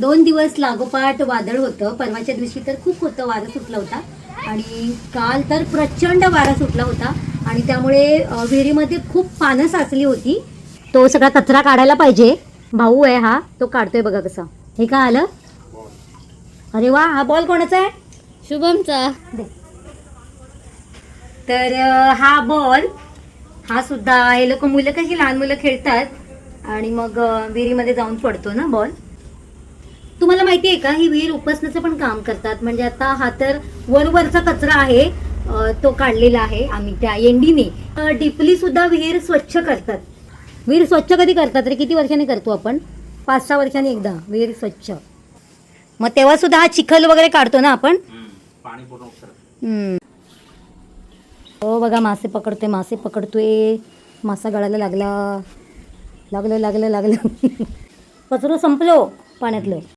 2 दिवस लागोपाठ वादळ होतं. परवाच्या दिवशी तर खूप होतं, वारा सुटला होता आणि काल तर प्रचंड वारा सुटला होता आणि त्यामुळे विहिरीमध्ये खूप पानं साचली होती. तो सगळा कचरा काढायला पाहिजे. भाऊ आहे हा, तो काढतोय बघा कसा. हे काय आलं? अरे वा, हा बॉल कोणाचा आहे? शुभमचा. तर हा बॉल हा सुद्धा हे लोक मुलं कशी लहान मुलं खेळतात आणि मग विहिरीमध्ये जाऊन पडतो ना बॉल. तुम्हाला माहिती आहे का, ही विहीर उपसण्याचं पण काम करतात. म्हणजे आता हा तर वरवरचा कचरा आहे, तो काढलेला आहे आम्ही त्या एंडीने. डीपली सुद्धा विहीर स्वच्छ करतात. विहीर स्वच्छ कधी करतात रे? किती वर्षांनी करतो आपण? 5-6 वर्षांनी एकदा विहीर स्वच्छ. मग तेव्हा सुद्धा हा चिखल वगैरे काढतो ना आपण. पाणी पूर्ण हो बघा, मासे पकडतोय. मासा गळायला लागला. कचरो संपलो पाण्यातलं.